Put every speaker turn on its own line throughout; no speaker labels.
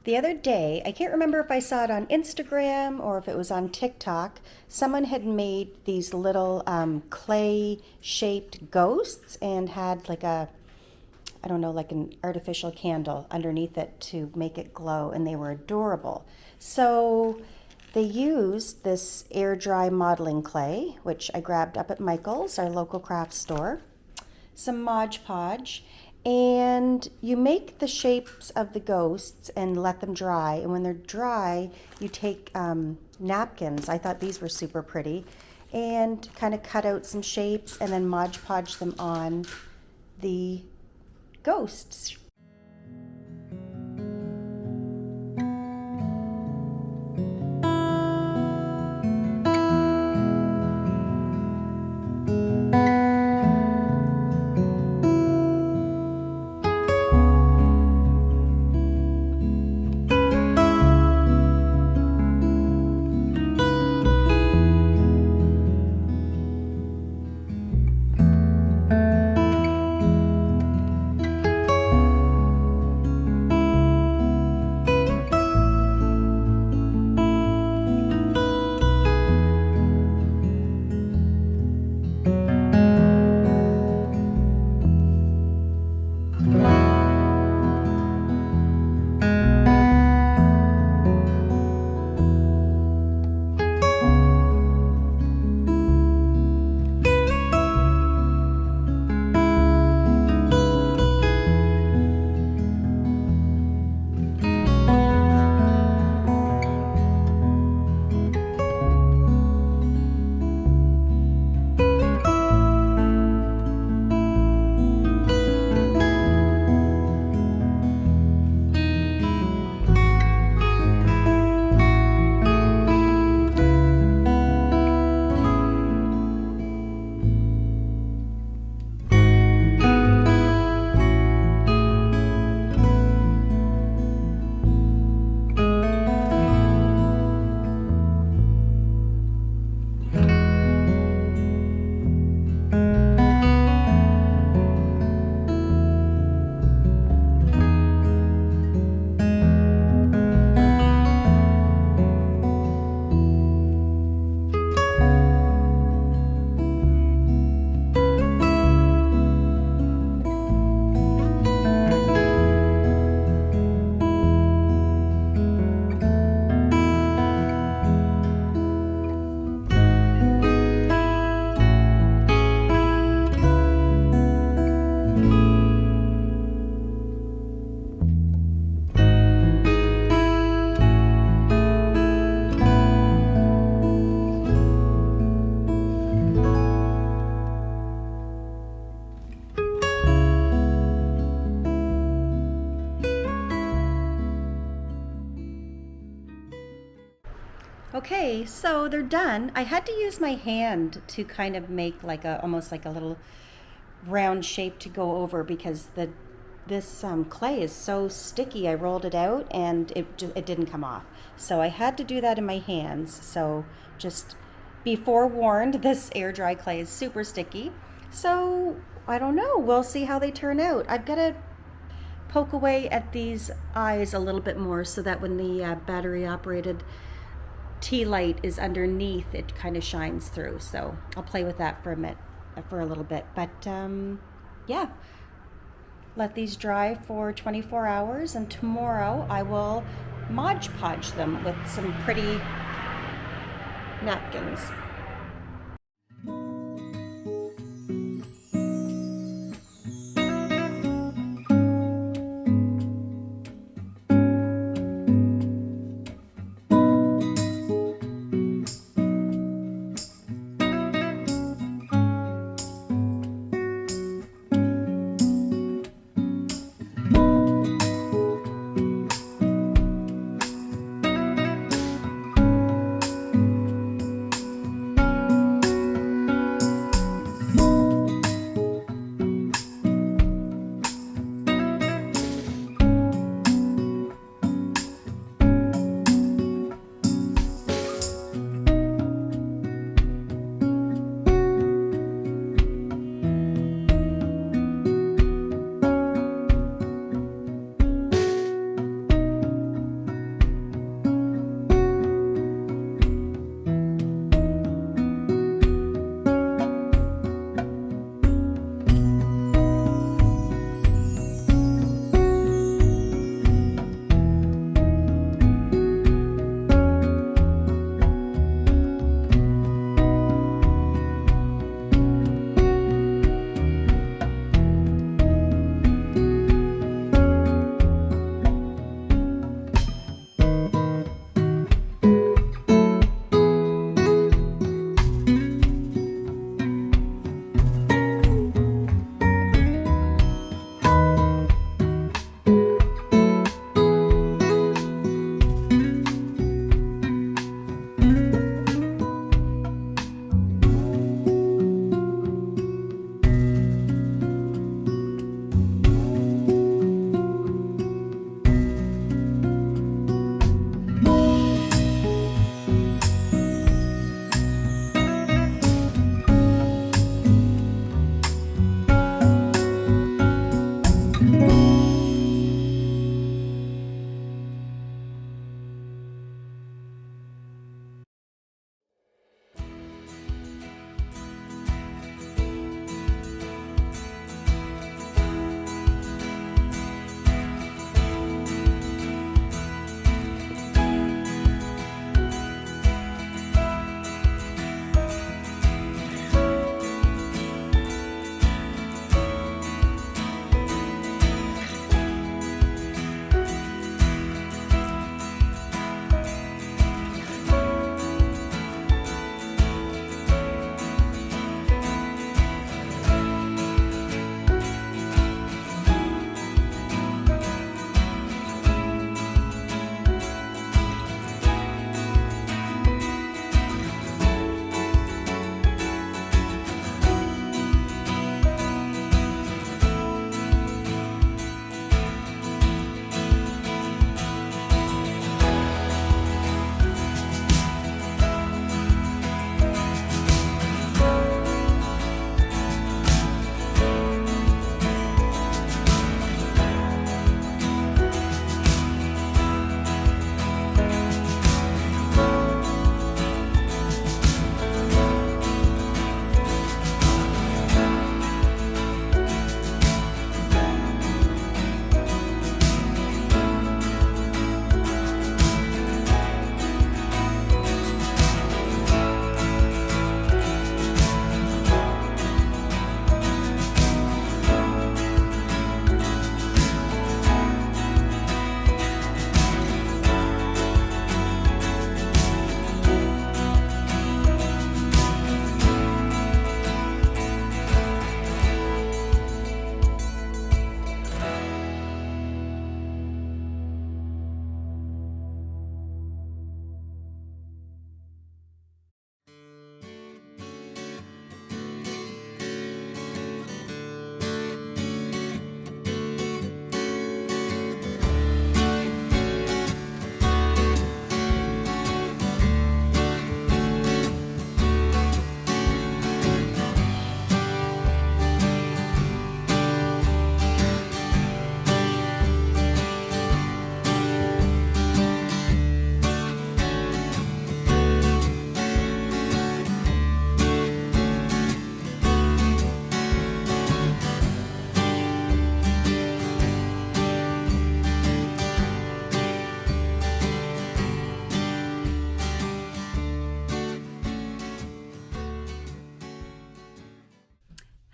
The other day, I can't remember if I saw it on Instagram or if it was on TikTok, someone had made these little clay shaped ghosts and had like I don't know, like an artificial candle underneath it to make it glow, and they were adorable. So they used this air dry modeling clay, which I grabbed up at Michael's, our local craft store, some Mod Podge, and you make the shapes of the ghosts and let them dry. And when they're dry, you take napkins. I thought these were super pretty, and kind of cut out some shapes and then Mod Podge them on the ghosts. Okay, so they're done. I had to use my hand to kind of make like a almost like a little round shape to go over because this clay is so sticky. I rolled it out and it didn't come off. So I had to do that in my hands. So just be forewarned, this air dry clay is super sticky. So I don't know. We'll see how they turn out. I've got to poke away at these eyes a little bit more so that when the battery operated tea light is underneath, it kind of shines through. So I'll play with that for a little bit. But yeah, let these dry for 24 hours, and tomorrow I will Mod Podge them with some pretty napkins.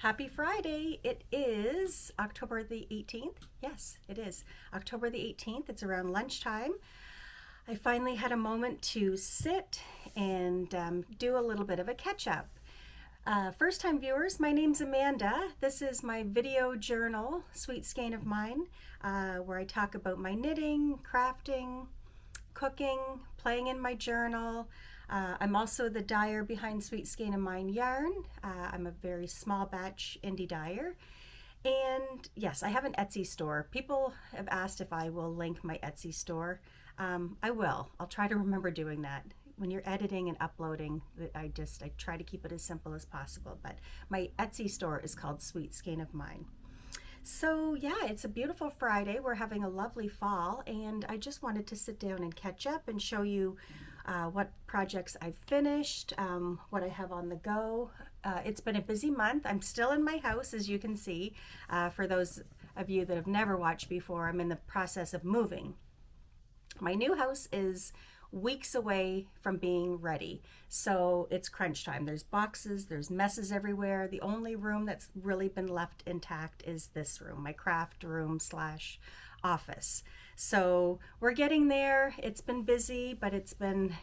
Happy Friday. It is October the 18th. Yes, it is October the 18th. It's around lunchtime. I finally had a moment to sit and do a little bit of a catch up. First time viewers, my name's Amanda. This is my video journal, Sweet Skein of Mine, where I talk about my knitting, crafting, cooking, playing in my journal. I'm also the dyer behind Sweet Skein of Mine yarn. I'm a very small batch indie dyer. And yes, I have an Etsy store. People have asked if I will link my Etsy store. I will. I'll try to remember doing that. When you're editing and uploading, I try to keep it as simple as possible. But my Etsy store is called Sweet Skein of Mine. So yeah, it's a beautiful Friday. We're having a lovely fall, and I just wanted to sit down and catch up and show you what projects I've finished, what I have on the go. It's been a busy month. I'm still in my house, as you can see. For those of you that have never watched before, I'm in the process of moving. My new house is weeks away from being ready, so it's crunch time. There's boxes, there's messes everywhere. The only room that's really been left intact is this room, my craft room slash office. So we're getting there. It's been busy, but it's been,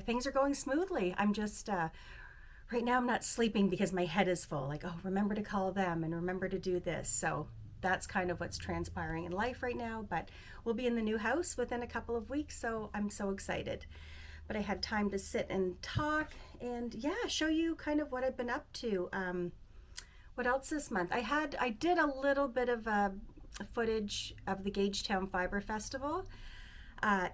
things are going smoothly. I'm just right now I'm not sleeping because my head is full, like, oh, remember to call them and remember to do this. So that's kind of what's transpiring in life right now, but we'll be in the new house within a couple of weeks, so I'm so excited. But I had time to sit and talk and show you kind of what I've been up to. What else this month? I did a little bit of footage of the Gagetown Fiber Festival.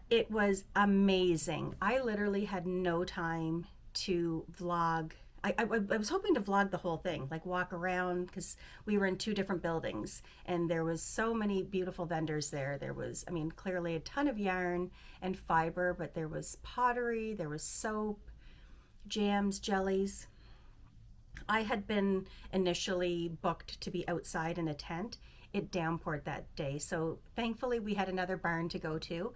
It was amazing. I literally had no time to vlog. I was hoping to vlog the whole thing, like walk around, because we were in two different buildings and there was so many beautiful vendors there. There was, clearly a ton of yarn and fiber, but there was pottery, there was soap, jams, jellies. I had been initially booked to be outside in a tent. It downpoured that day, so thankfully we had another barn to go to.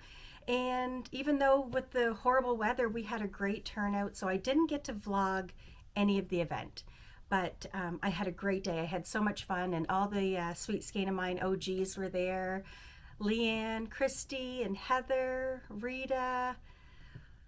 And even though with the horrible weather, we had a great turnout, so I didn't get to vlog any of the event, but I had a great day. I had so much fun, and all the Sweet Skein of Mine OGs were there. Leanne, Christy, and Heather, Rita,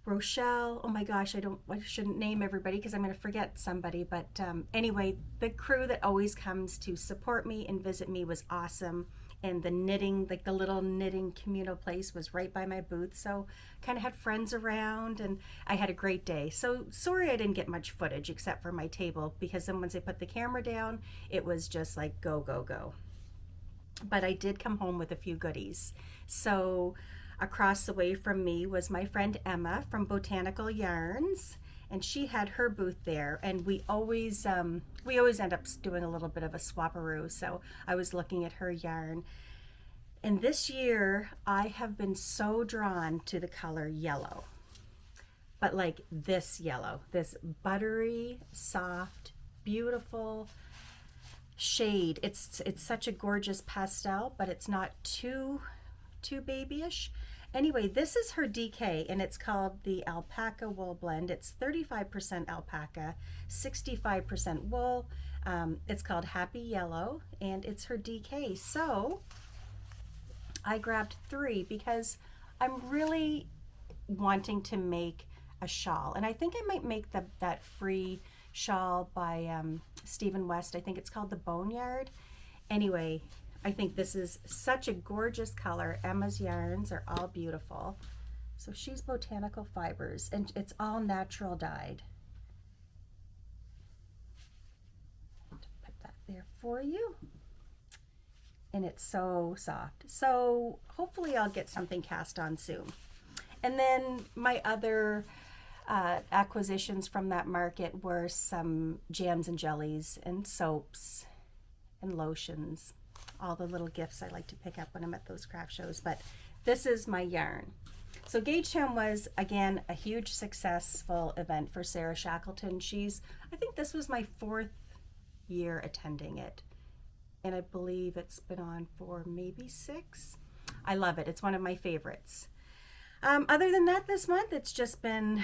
Rochelle. Oh my gosh, I shouldn't name everybody because I'm going to forget somebody, but anyway, the crew that always comes to support me and visit me was awesome. And the knitting, like the little knitting communal place, was right by my booth, so kind of had friends around, and I had a great day. So sorry I didn't get much footage except for my table, because then once I put the camera down, it was just like go, go, go. But I did come home with a few goodies. So across the way from me was my friend Emma from Botanical Yarns, and she had her booth there, and we always end up doing a little bit of a swapperoo. So I was looking at her yarn, and this year I have been so drawn to the color yellow, but like this yellow, this buttery, soft, beautiful shade. It's such a gorgeous pastel, but it's not too babyish. Anyway, this is her DK, and it's called the Alpaca Wool Blend. It's 35% alpaca, 65% wool. It's called Happy Yellow, and it's her DK. So I grabbed 3 because I'm really wanting to make a shawl, and I think I might make that free shawl by Stephen West. I think it's called the Boneyard. Anyway, I think this is such a gorgeous color. Emma's yarns are all beautiful. So she's Botanical Fibres, and it's all natural dyed. Put that there for you. And it's so soft. So hopefully I'll get something cast on soon. And then my other acquisitions from that market were some jams and jellies and soaps and lotions. All the little gifts I like to pick up when I'm at those craft shows. But this is my yarn. So Gagetown was, again, a huge successful event for Sarah Shackleton. I think this was my 4th year attending it, and I believe it's been on for maybe 6. I love it. It's one of my favorites. Other than that, this month it's just been,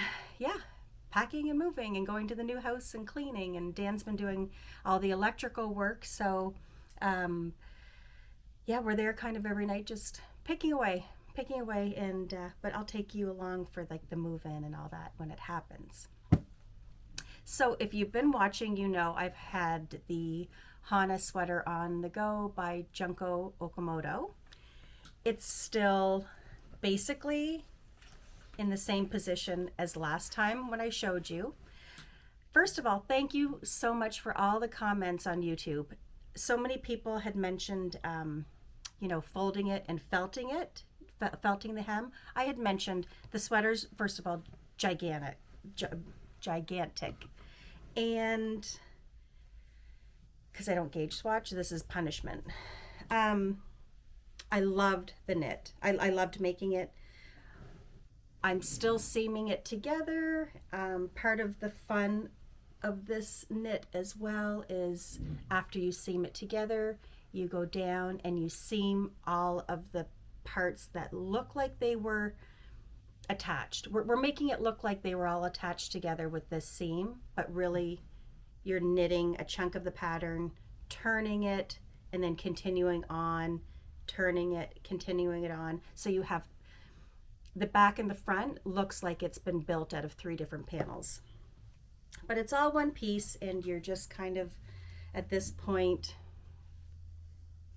packing and moving and going to the new house and cleaning, and Dan's been doing all the electrical work. So yeah, we're there kind of every night, just picking away, and but I'll take you along for like the move in and all that when it happens. So if you've been watching, you know I've had the Hana sweater on the go by Junko Okamoto. It's still basically in the same position as last time when I showed you. First of all, thank you so much for all the comments on YouTube. So many people had mentioned, you know, folding it and felting it, felting the hem. I had mentioned the sweater's, first of all, gigantic. And because I don't gauge swatch, this is punishment. I loved the knit. I loved making it. I'm still seaming it together. Part of the fun of this knit as well is after you seam it together, you go down and you seam all of the parts that look like they were attached. We're making it look like they were all attached together with this seam, but really you're knitting a chunk of the pattern, turning it, and then continuing on, turning it, continuing it on. So you have the back and the front looks like it's been built out of 3 different panels. But it's all one piece, and you're just kind of, at this point,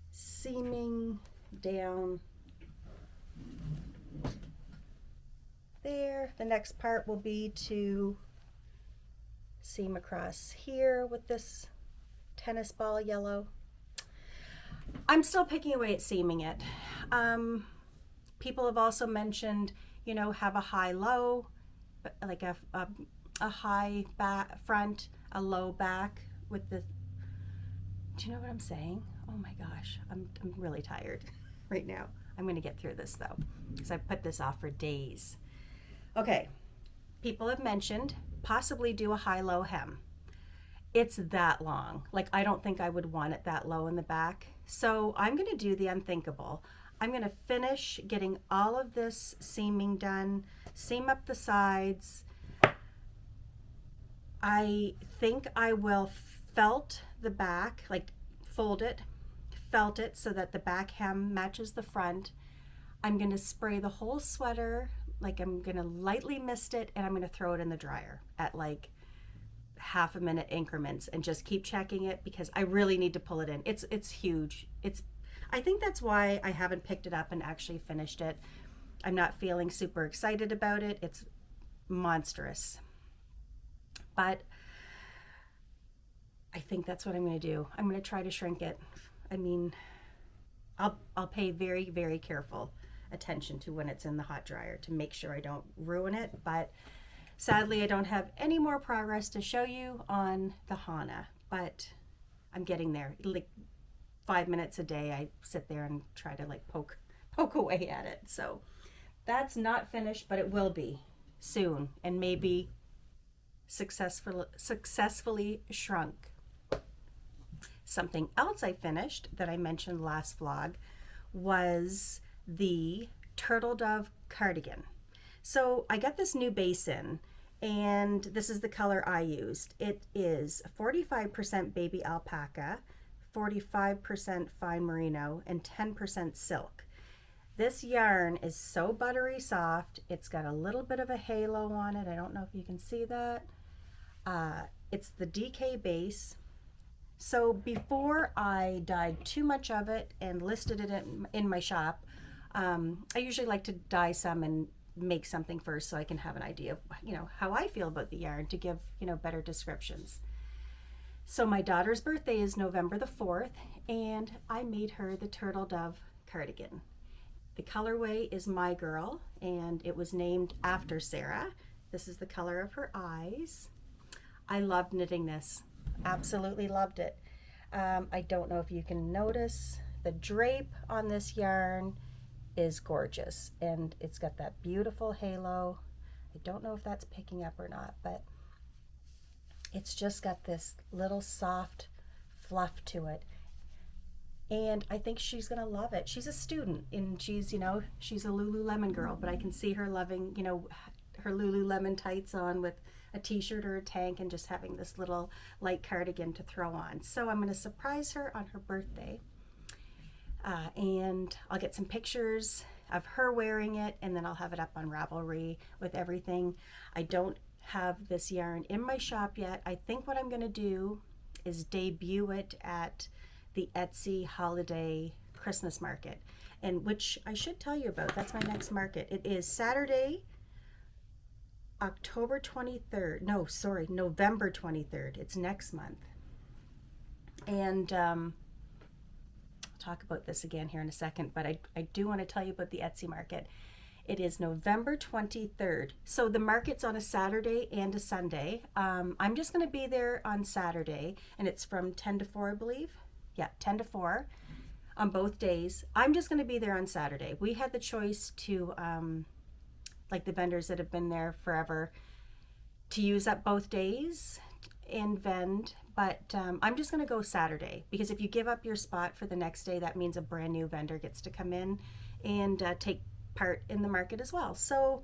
seaming down there. The next part will be to seam across here with this tennis ball yellow. I'm still picking away at seaming it. People have also mentioned, you know, have a high-low, like a high back front, a low back with the, do you know what I'm saying? Oh my gosh, I'm really tired right now. I'm going to get through this though, because I put this off for days. Okay, people have mentioned possibly do a high-low hem. It's that long. Like, I don't think I would want it that low in the back. So I'm going to do the unthinkable. I'm going to finish getting all of this seaming done, seam up the sides. I think I will felt the back, like fold it, felt it so that the back hem matches the front. I'm going to spray the whole sweater, like I'm going to lightly mist it, and I'm going to throw it in the dryer at like half a minute increments and just keep checking it, because I really need to pull it in. It's huge. I think that's why I haven't picked it up and actually finished it. I'm not feeling super excited about it. It's monstrous. But I think that's what I'm going to do. I'm going to try to shrink it. I mean, I'll pay very, very careful attention to when it's in the hot dryer to make sure I don't ruin it. But sadly, I don't have any more progress to show you on the Hana, but I'm getting there. Like 5 minutes a day, I sit there and try to like poke away at it. So that's not finished, but it will be soon, and maybe successfully shrunk. Something else I finished that I mentioned last vlog was the Turtle Dove Cardigan. So I got this new base in, and this is the color I used. It is 45% baby alpaca, 45% fine merino, and 10% silk. This yarn is so buttery soft. It's got a little bit of a halo on it. I don't know if you can see that. It's the DK base. So before I dyed too much of it and listed it in my shop, I usually like to dye some and make something first so I can have an idea of, you know, how I feel about the yarn to give, you know, better descriptions. So my daughter's birthday is November the 4th, and I made her the Turtle Dove Cardigan. The colorway is My Girl, and it was named after Sarah. This is the color of her eyes. I loved knitting this. Absolutely loved it. I don't know if you can notice the drape on this yarn is gorgeous, and it's got that beautiful halo. I don't know if that's picking up or not, but it's just got this little soft fluff to it, and I think she's gonna love it. She's a student, and she's, you know, she's a Lululemon girl, but I can see her loving, you know, her Lululemon tights on with a t-shirt or a tank and just having this little light cardigan to throw on. So I'm going to surprise her on her birthday. And I'll get some pictures of her wearing it, and then I'll have it up on Ravelry with everything. I don't have this yarn in my shop yet. I think what I'm going to do is debut it at the Etsy holiday Christmas market, and which I should tell you about. That's my next market. It is Saturday, October 23rd. No, sorry, November 23rd. It's next month. And I'll talk about this again here in a second, but I do want to tell you about the Etsy market. It is November 23rd. So the market's on a Saturday and a Sunday. I'm just going to be there on Saturday, and it's from 10 to 4, I believe. Yeah, 10 to 4 on both days. I'm just going to be there on Saturday. We had the choice to, like the vendors that have been there forever, to use up both days and vend, but I'm just going to go Saturday, because if you give up your spot for the next day, that means a brand new vendor gets to come in and take part in the market as well. So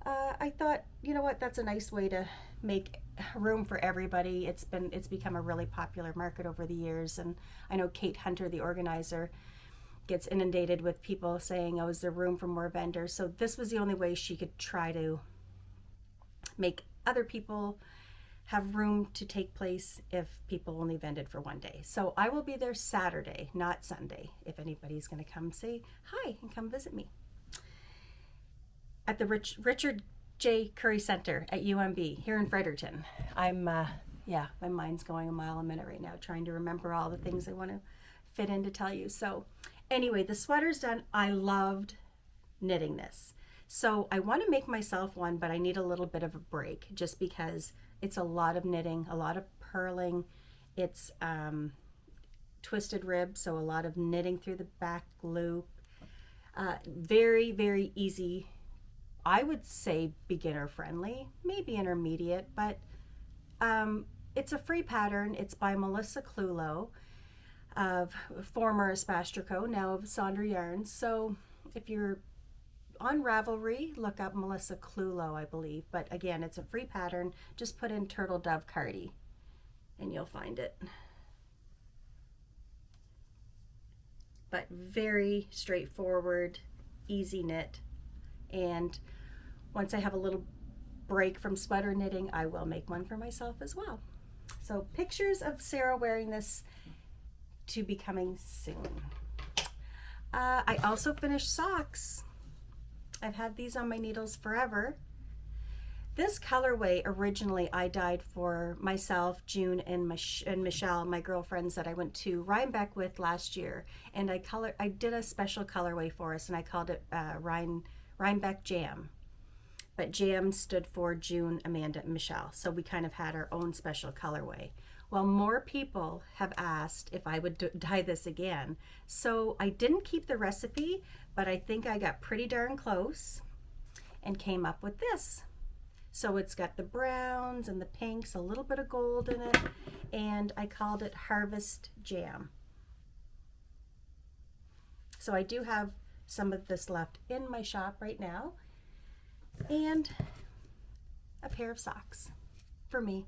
I thought, you know what, that's a nice way to make room for everybody. It's become a really popular market over the years, and I know Kate Hunter, the organizer, gets inundated with people saying, oh, is there room for more vendors? So this was the only way she could try to make other people have room to take place if people only vended for one day. So I will be there Saturday, not Sunday, if anybody's going to come say hi and come visit me at the Richard J. Curry Center at UMB here in Fredericton. I'm, yeah, my mind's going a mile a minute right now, trying to remember all the things I want to fit in to tell you. So anyway, the sweater's done. I loved knitting this. So I want to make myself one, but I need a little bit of a break just because it's a lot of knitting, a lot of purling. It's twisted rib, so a lot of knitting through the back loop. Very, very easy. I would say beginner friendly, maybe intermediate, but it's a free pattern. It's by Melissa Clulow of former Espastrico, now of Sandra Yarns. So if you're on Ravelry, look up Melissa Clulow, I believe. But again, it's a free pattern. Just put in Turtle Dove Cardigan and you'll find it. But very straightforward, easy knit. And once I have a little break from sweater knitting, I will make one for myself as well. So pictures of Sarah wearing this to be coming soon. I also finished socks. I've had these on my needles forever. This colorway originally I dyed for myself, June, and Michelle, my girlfriends that I went to Rhinebeck with last year, and I did a special colorway for us, and I called it Rhinebeck Jam. But Jam stood for June, Amanda, and Michelle, so we kind of had our own special colorway. Well, more people have asked if I would dye this again, so I didn't keep the recipe, but I think I got pretty darn close and came up with this. So it's got the browns and the pinks, a little bit of gold in it, and I called it Harvest Jam. So I do have some of this left in my shop right now, and a pair of socks for me.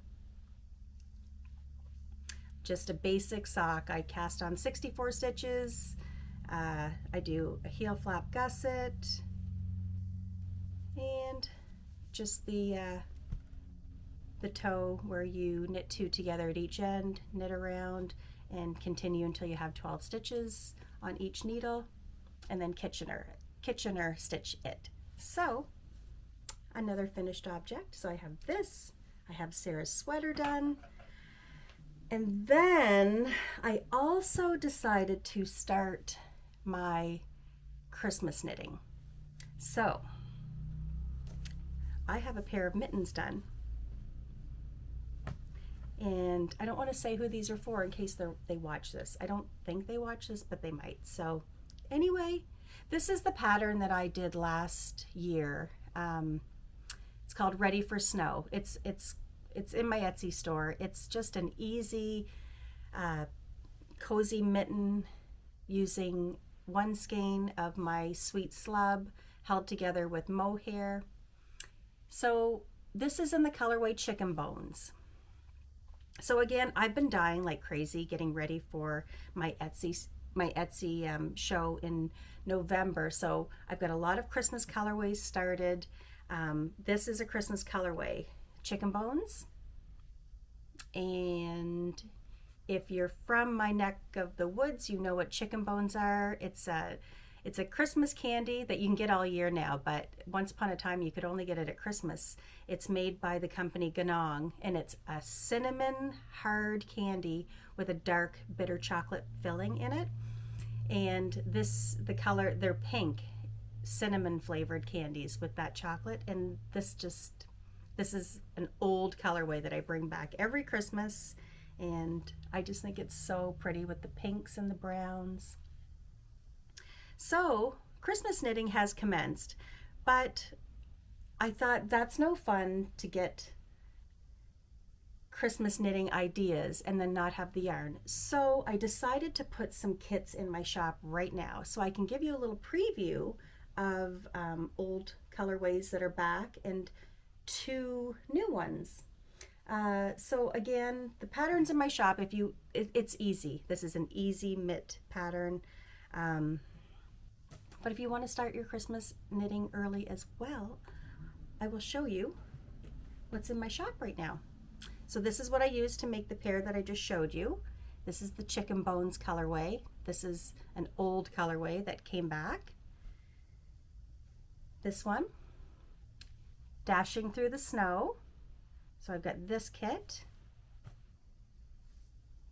Just a basic sock. I cast on 64 stitches. I do a heel flap gusset, and just the toe where you knit 2 together at each end, knit around, and continue until you have 12 stitches on each needle, and then Kitchener stitch it. So another finished object. So I have this. I have Sarah's sweater done. And then I also decided to start my Christmas knitting. So I have a pair of mittens done. And I don't want to say who these are for in case they watch this. I don't think they watch this, but they might. So anyway, this is the pattern that I did last year. It's called Ready for Snow. It's in my Etsy store. It's just an easy, cozy mitten using 1 skein of my sweet slub held together with mohair. So this is in the colorway Chicken Bones. So again, I've been dying like crazy getting ready for my Etsy show in November. So I've got a lot of Christmas colorways started. This is a Christmas colorway, Chicken Bones. And if you're from my neck of the woods, you know what chicken bones are. It's a Christmas candy that you can get all year now, but once upon a time you could only get it at Christmas. It's made by the company Ganong, and it's a cinnamon hard candy with a dark bitter chocolate filling in it. And the color, they're pink cinnamon flavored candies with that chocolate. And this is an old colorway that I bring back every Christmas, and I just think it's so pretty with the pinks and the browns. So Christmas knitting has commenced, but I thought that's no fun to get Christmas knitting ideas and then not have the yarn. So I decided to put some kits in my shop right now so I can give you a little preview of old colorways that are back and 2 new ones. So again, the patterns in my shop, it's easy. This is an easy mitt pattern. But if you want to start your Christmas knitting early as well, I will show you what's in my shop right now. So this is what I used to make the pair that I just showed you. This is the Chicken Bones colorway. This is an old colorway that came back. This one, Dashing Through the Snow. So I've got this kit.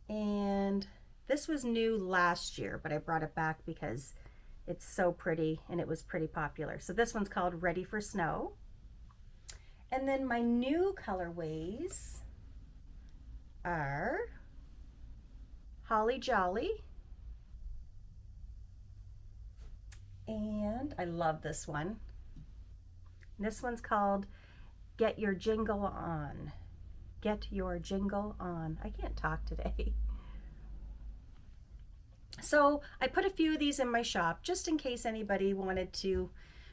And this was new last year, but I brought it back because it's so pretty and it was pretty popular. So this one's called Ready for Snow. And then my new colorways are Holly Jolly. And I love this one. This one's called Get Your Jingle On. Get Your Jingle On. I can't talk today. So I put a few of these in my shop just in case anybody wanted to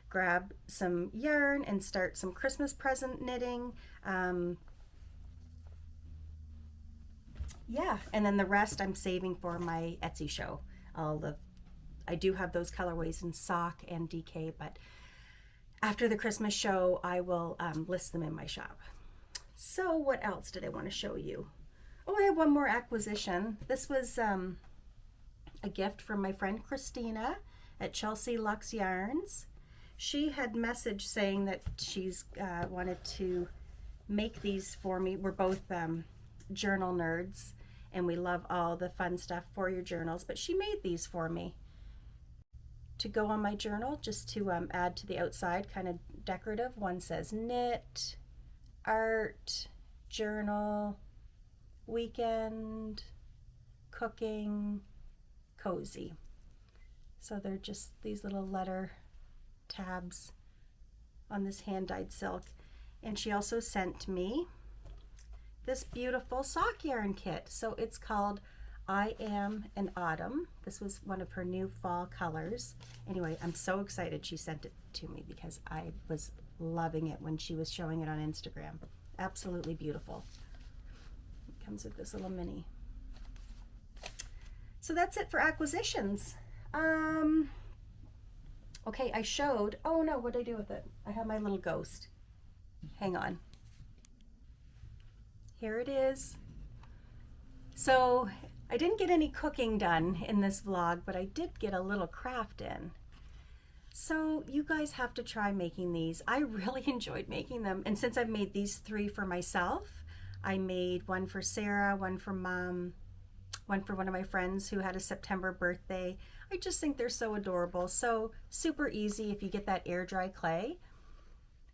grab some yarn and start some Christmas present knitting. Yeah, and then the rest I'm saving for my Etsy show. I do have those colorways in sock and DK, but after the Christmas show, I will list them in my shop. So what else did I want to show you? Oh, I have one more acquisition. This was a gift from my friend Christina at Chelsea Luxe Yarns. She had messaged saying that she's wanted to make these for me. We're both journal nerds, and we love all the fun stuff for your journals, but she made these for me to go on my journal, just to add to the outside, kind of decorative. One says knit, art, journal, weekend, cooking, cozy. So they're just these little letter tabs on this hand-dyed silk. And she also sent me this beautiful sock yarn kit. So it's called I Am an Autumn. This was one of her new fall colors. Anyway, I'm so excited she sent it to me because I was loving it when she was showing it on Instagram. Absolutely beautiful. It comes with this little mini. So that's it for acquisitions. Okay, I showed, oh no, what did I do with it? I have my little ghost. Hang on. Here it is. So I didn't get any cooking done in this vlog, but I did get a little craft in. So you guys have to try making these. I really enjoyed making them. And since I've made these 3 for myself, I made one for Sarah, one for Mom, one for one of my friends who had a September birthday. I just think they're so adorable. So super easy if you get that air dry clay.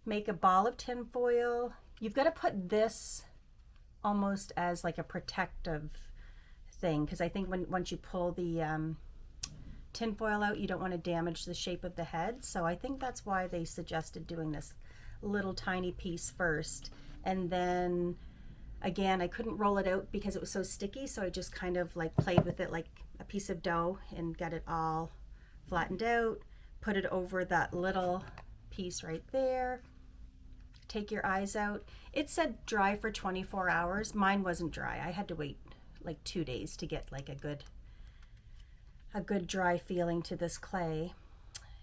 Make a ball of tin foil. You've got to put this almost as like a protective thing, because I think once you pull the tin foil out, you don't want to damage the shape of the head. So I think that's why they suggested doing this little tiny piece first. And then again, I couldn't roll it out because it was so sticky, so I just kind of like played with it like a piece of dough and got it all flattened out, put it over that little piece right there, take your eyes out. It said dry for 24 hours. Mine wasn't dry. I had to wait like 2 days to get like a good dry feeling to this clay.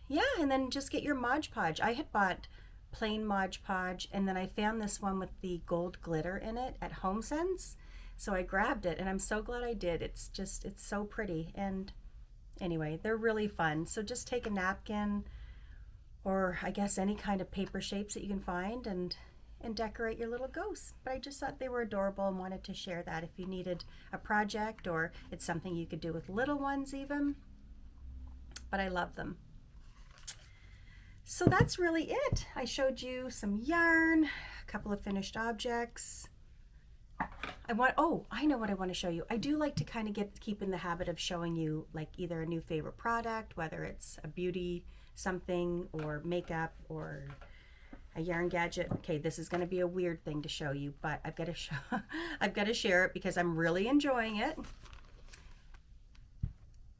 Yeah, and then just get your Mod Podge. I had bought plain Mod Podge, and then I found this one with the gold glitter in it at HomeSense. So I grabbed it, and I'm so glad I did. It's so pretty. And anyway, they're really fun. So just take a napkin, or I guess any kind of paper shapes that you can find, and decorate your little ghosts. But I just thought they were adorable and wanted to share that if you needed a project, or it's something you could do with little ones even. But I love them. So that's really it. I showed you some yarn, a couple of finished objects. I know what I want to show you. I do like to kind of keep in the habit of showing you like either a new favorite product, whether it's a beauty something or makeup or a yarn gadget. Okay, this is going to be a weird thing to show you, but I've got to share it because I'm really enjoying it.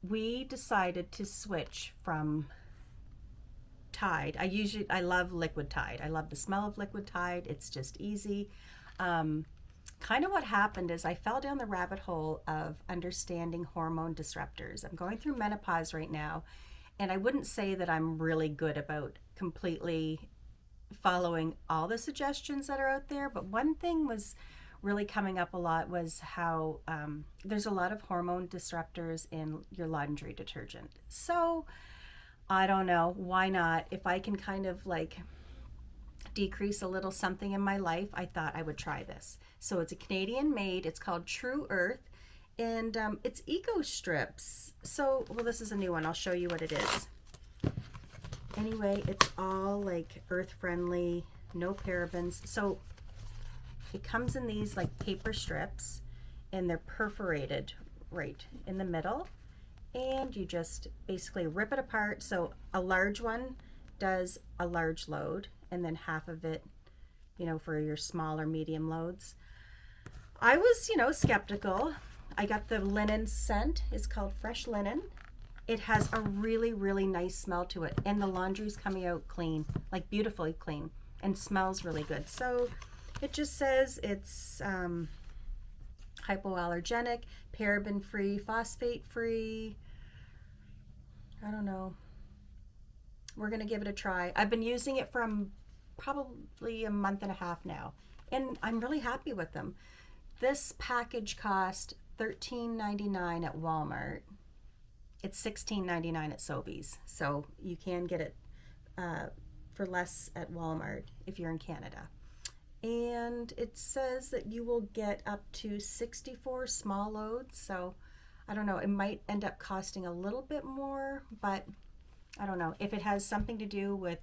We decided to switch from Tide. I love liquid Tide. I love the smell of liquid Tide. It's just easy. Kind of what happened is I fell down the rabbit hole of understanding hormone disruptors. I'm going through menopause right now, and I wouldn't say that I'm really good about completely following all the suggestions that are out there, but one thing was really coming up a lot was how there's a lot of hormone disruptors in your laundry detergent. So I don't know, why not? If I can kind of like decrease a little something in my life, I thought I would try this. So it's a Canadian made, it's called True Earth, and it's Eco Strips. So, well, this is a new one. I'll show you what it is. Anyway, it's all like earth friendly, no parabens. So it comes in these like paper strips, and they're perforated right in the middle, and you just basically rip it apart. So a large one does a large load, and then half of it, for your small or medium loads. I was, skeptical. I got the linen scent. It's called Fresh Linen. It has a really, really nice smell to it, and the laundry's coming out clean, like beautifully clean, and smells really good. So it just says it's hypoallergenic, paraben-free, phosphate-free. I don't know. We're going to give it a try. I've been using it for probably a month and a half now, and I'm really happy with them. This package cost $13.99 at Walmart. It's $16.99 at Sobeys, so you can get it for less at Walmart if you're in Canada. And it says that you will get up to 64 small loads, so I don't know, it might end up costing a little bit more, but I don't know. If it has something to do with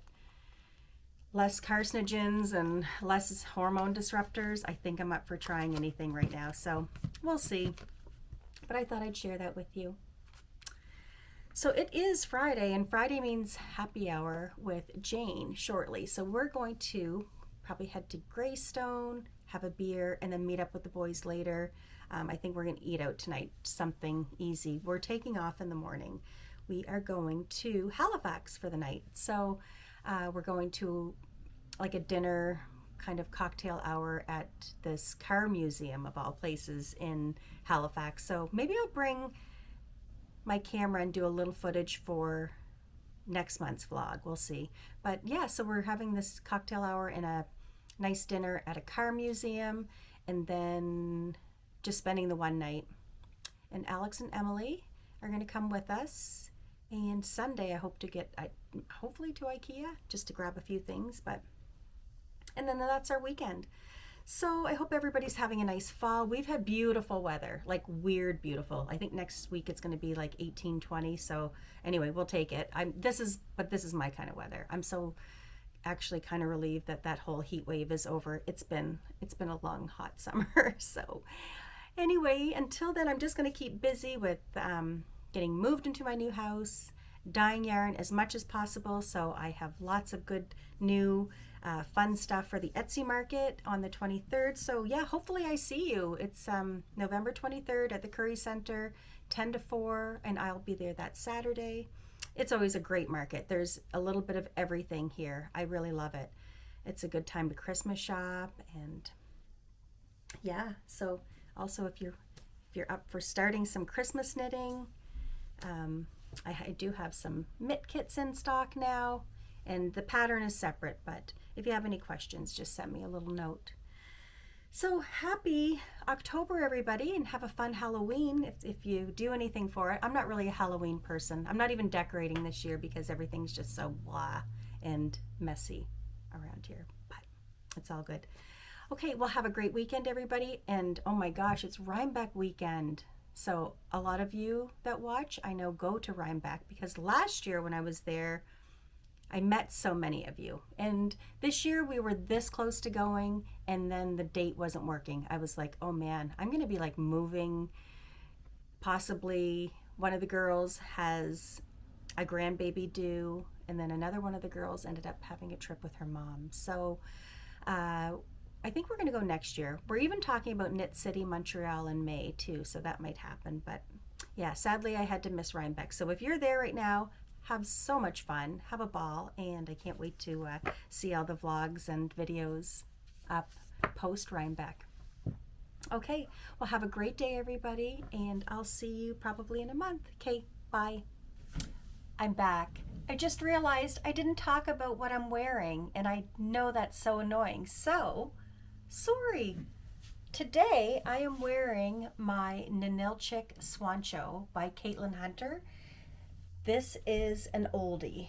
less carcinogens and less hormone disruptors, I think I'm up for trying anything right now, so we'll see. But I thought I'd share that with you. So it is Friday, and Friday means happy hour with Jane shortly. So we're going to probably head to Greystone, have a beer, and then meet up with the boys later. I think we're going to eat out tonight, something easy. We're taking off in the morning. We are going to Halifax for the night. So we're going to like a dinner kind of cocktail hour at this car museum of all places in Halifax. So maybe I'll bring my camera and do a little footage for next month's vlog. We'll see. But yeah, so we're having this cocktail hour and a nice dinner at a car museum, and then just spending the one night. And Alex and Emily are going to come with us. And Sunday I hope to get hopefully to IKEA just to grab a few things, and then that's our weekend. So I hope everybody's having a nice fall. We've had beautiful weather, like weird beautiful. I think next week it's going to be like 18, 20. So anyway, we'll take it. This is my kind of weather. I'm so actually kind of relieved that whole heat wave is over. It's been a long, hot summer. So anyway, until then, I'm just going to keep busy with getting moved into my new house, dyeing yarn as much as possible. So I have lots of good new fun stuff for the Etsy market on the 23rd. So yeah, hopefully I see you. It's November 23rd at the Curry Center, 10 to 4, and I'll be there that Saturday. It's always a great market. There's a little bit of everything here. I really love it. it's a good time to Christmas shop. And yeah, so also if you're up for starting some Christmas knitting, I do have some mitt kits in stock now, and the pattern is separate, but if you have any questions, just send me a little note. So happy October, everybody, and have a fun Halloween if you do anything for it. I'm not really a Halloween person. I'm not even decorating this year because everything's just so blah and messy around here, but it's all good. Okay, well, have a great weekend, everybody, and oh my gosh, it's Rhinebeck weekend. So a lot of you that watch, I know, go to Rhinebeck because last year when I was there, I met so many of you. And this year we were this close to going, and then the date wasn't working. I was like, oh man, I'm going to be like moving. Possibly one of the girls has a grandbaby due, and then another one of the girls ended up having a trip with her mom. So I think we're going to go next year. We're even talking about Knit City, Montreal in May too, so that might happen. But yeah, sadly I had to miss Rhinebeck. So if you're there right now, have so much fun, have a ball, and I can't wait to see all the vlogs and videos up post Rhinebeck. Okay, well, have a great day, everybody, and I'll see you probably in a month. Okay, bye. I'm back. I just realized I didn't talk about what I'm wearing, and I know that's so annoying. So, sorry. Today, I am wearing my Ninilchik Swancho by Caitlin Hunter. This is an oldie,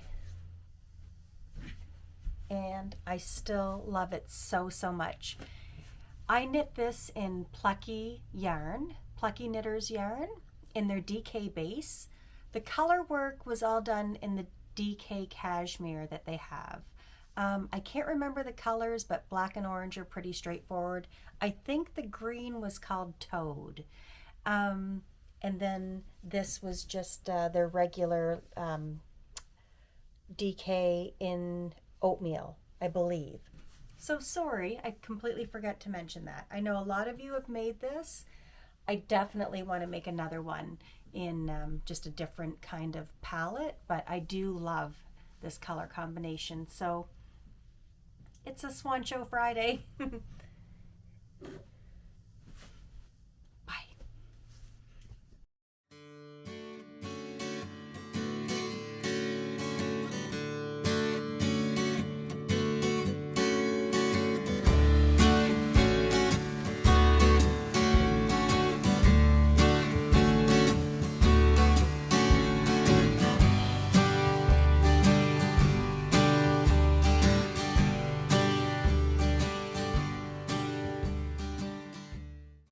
and I still love it so, so much. I knit this in Plucky yarn, Plucky Knitters yarn, in their DK base. The color work was all done in the DK cashmere that they have. I can't remember the colors, but black and orange are pretty straightforward. I think the green was called Toad. And then this was just their regular DK in oatmeal, I believe. So sorry, I completely forgot to mention that. I know a lot of you have made this. I definitely want to make another one in just a different kind of palette, but I do love this color combination. So it's a Swancho Friday.